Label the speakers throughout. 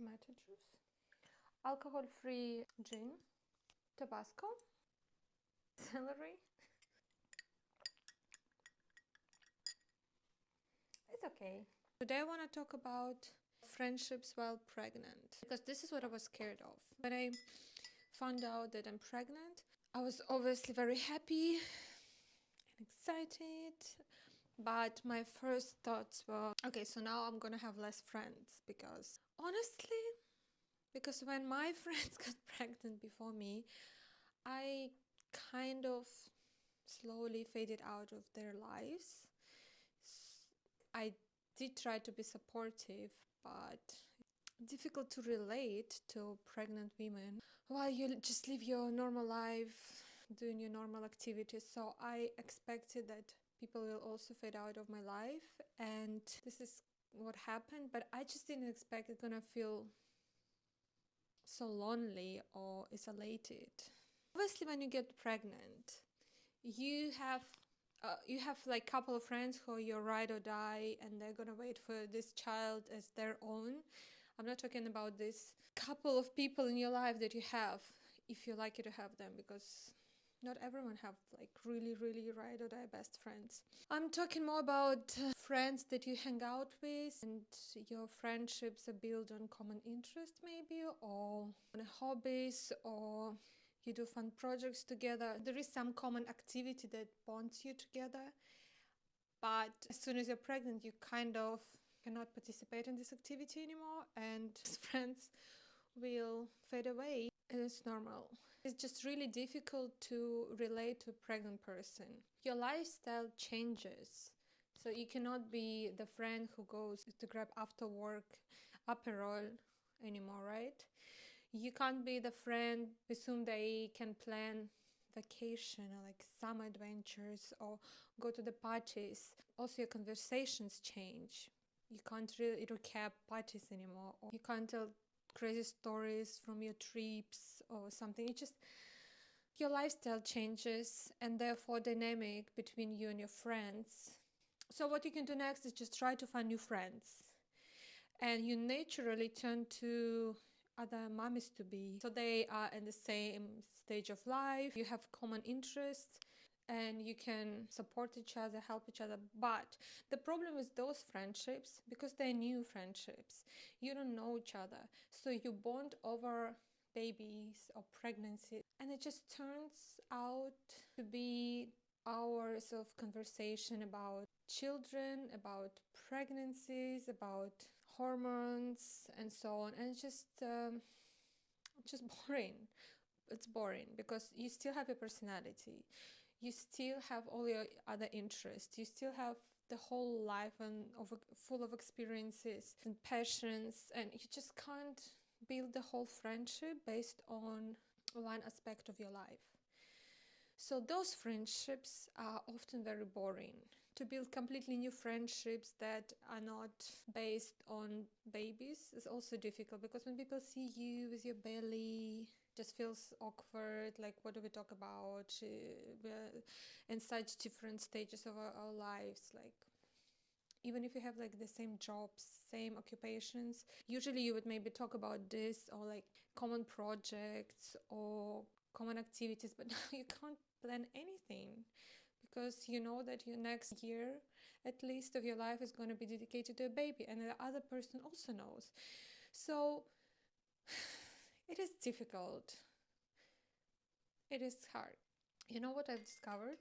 Speaker 1: tomato juice, alcohol-free gin, Tabasco, celery. It's okay. Today I want to talk about friendships while pregnant, because this is what I was scared of. When I found out that I'm pregnant, I was obviously very happy and excited, but my first thoughts were, okay, so now I'm gonna have less friends, because honestly, because when my friends got pregnant before me, I kind of slowly faded out of their lives. I did try to be supportive, but difficult to relate to pregnant women while you just live your normal life, doing your normal activities. So I expected that people will also fade out of my life, and this is what happened, but I just didn't expect it's gonna feel so lonely or isolated. Obviously, when you get pregnant, you have like a couple of friends who are your ride or die, and they're gonna wait for this child as their own. I'm not talking about this couple of people in your life that you have, if you're lucky to have them, because not everyone have like really ride or die best friends. I'm talking more about friends that you hang out with, and your friendships are built on common interest maybe, or on hobbies, or you do fun projects together. There is some common activity that bonds you together, but as soon as you're pregnant, you kind of cannot participate in this activity anymore, and friends will fade away. It's normal. It's just really difficult to relate to a pregnant person. Your lifestyle changes, so you cannot be the friend who goes to grab after work Aperol anymore, right? You can't be the friend with whom they can plan vacation or like summer adventures or go to the parties. Also, your conversations change. You can't really recap parties anymore, or you can't tell crazy stories from your trips or something. It just, your lifestyle changes, and therefore dynamic between you and your friends. So what you can do next is just try to find new friends, and you naturally turn to other mummies to be, so they are in the same stage of life, you have common interests, and you can support each other, help each other. But the problem with those friendships, because they're new friendships, you don't know each other, so you bond over babies or pregnancy, and it just turns out to be hours of conversation about children, about pregnancies, about hormones, and so on. And it's just boring. It's boring because you still have your personality, you still have all your other interests, you still have the whole life and full of experiences and passions, and you just can't build the whole friendship based on one aspect of your life. So those friendships are often very boring. To build completely new friendships that are not based on babies is also difficult, because when people see you with your belly, it just feels awkward. Like, what do we talk about? We're in such different stages of our lives. Like, even if you have like the same jobs, same occupations, usually you would maybe talk about this, or like common projects or common activities, but now you can't plan anything, because you know that your next year at least of your life is going to be dedicated to a baby, and the other person also knows. So it is difficult, it is hard. You know what I've discovered?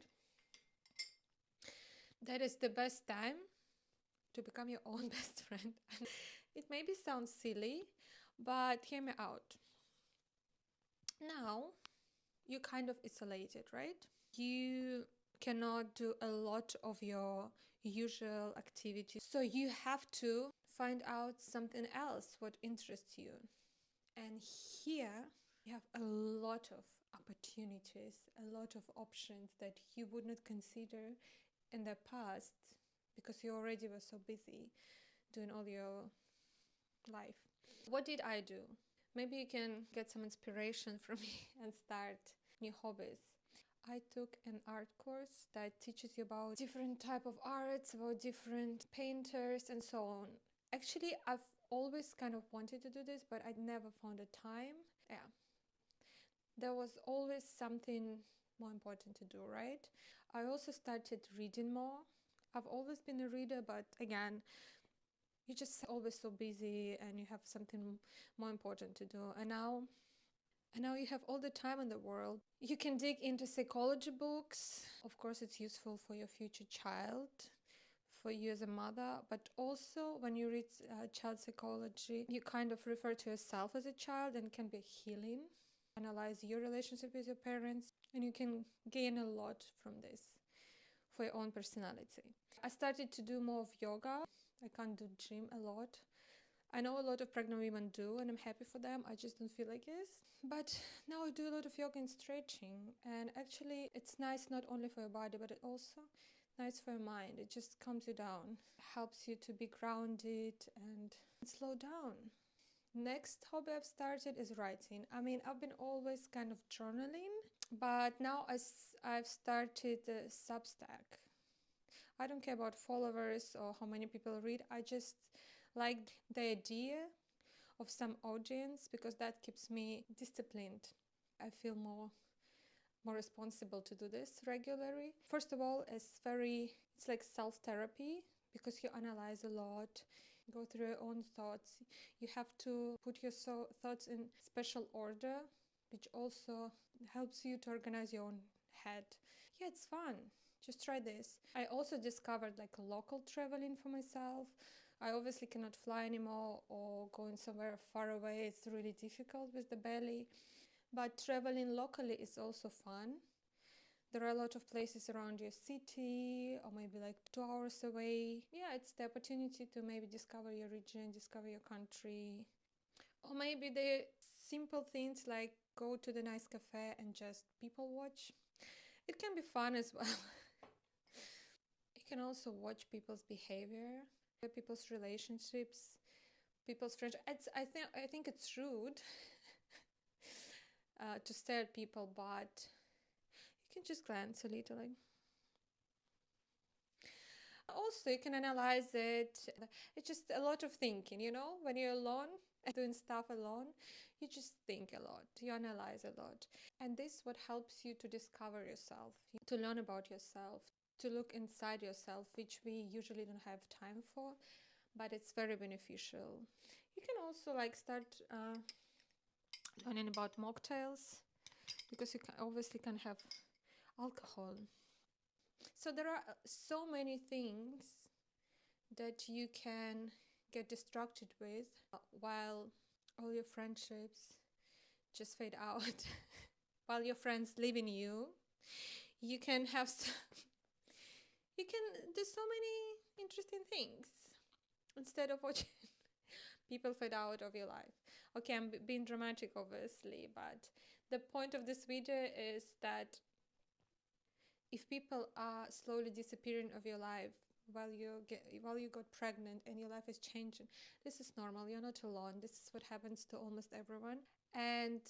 Speaker 1: That is the best time to become your own best friend. It maybe sounds silly, but hear me out. Now you're kind of isolated, right? You cannot do a lot of your usual activities, so you have to find out something else what interests you. And here you have a lot of opportunities, a lot of options that you would not consider in the past, because you already were so busy doing all your life. What did I do? Maybe you can get some inspiration from me and start new hobbies. I took an art course that teaches you about different type of arts, about different painters and so on. Actually, I've always kind of wanted to do this, but I never found the time. Yeah, there was always something more important to do, right? I also started reading more. I've always been a reader, but again, you're just always so busy and you have something more important to do. And now you have all the time in the world. You can dig into psychology books. Of course, it's useful for your future child, for you as a mother, but also when you read child psychology, you kind of refer to yourself as a child, and it can be healing. Analyze your relationship with your parents, and you can gain a lot from this for your own personality. I started to do more of yoga. I can't do gym a lot. I know a lot of pregnant women do, and I'm happy for them. I just don't feel like it. But now I do a lot of yoga and stretching, and actually it's nice not only for your body, but it also nice for your mind. It just calms you down, helps you to be grounded and slow down. Next hobby I've started is writing. I mean, I've been always kind of journaling, but now I've started Substack. I don't care about followers or how many people read. I just like the idea of some audience because that keeps me disciplined. I feel more responsible to do this regularly. First of all, it's like self-therapy because you analyze a lot, go through your own thoughts. You have to put your thoughts in special order, which also helps you to organize your own head. Yeah, it's fun. Just try this. I also discovered like local traveling for myself. I obviously cannot fly anymore or going somewhere far away. It's really difficult with the belly. But traveling locally is also fun. There are a lot of places around your city or maybe like 2 hours away. Yeah, it's the opportunity to maybe discover your region, discover your country. Or maybe the simple things like go to the nice cafe and just people watch. It can be fun as well. You can also watch people's behavior, people's relationships, people's friendship. I think it's rude to stare at people, but you can just glance a little. Also, you can analyze it. It's just a lot of thinking, when you're alone and doing stuff alone, you just think a lot, you analyze a lot. And this is what helps you to discover yourself, to learn about yourself, to look inside yourself, which we usually don't have time for, but it's very beneficial. You can also start learning about mocktails because you obviously can have alcohol. So there are so many things that you can get distracted with while all your friendships just fade out. While your friends leaving you, you can you can do so many interesting things instead of watching people fade out of your life. Okay, I'm being dramatic obviously, but the point of this video is that if people are slowly disappearing of your life while you got pregnant and your life is changing, this is normal. You're not alone. This is what happens to almost everyone. And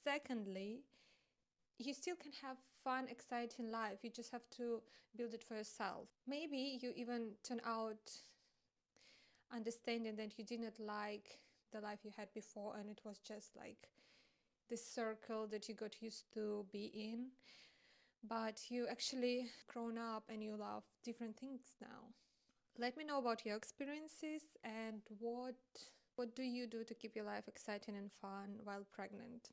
Speaker 1: secondly, you still can have fun, exciting life. You just have to build it for yourself. Maybe you even turn out understanding that you did not like the life you had before and it was just like this circle that you got used to be in. But you actually grown up and you love different things now. Let me know about your experiences and what do you do to keep your life exciting and fun while pregnant.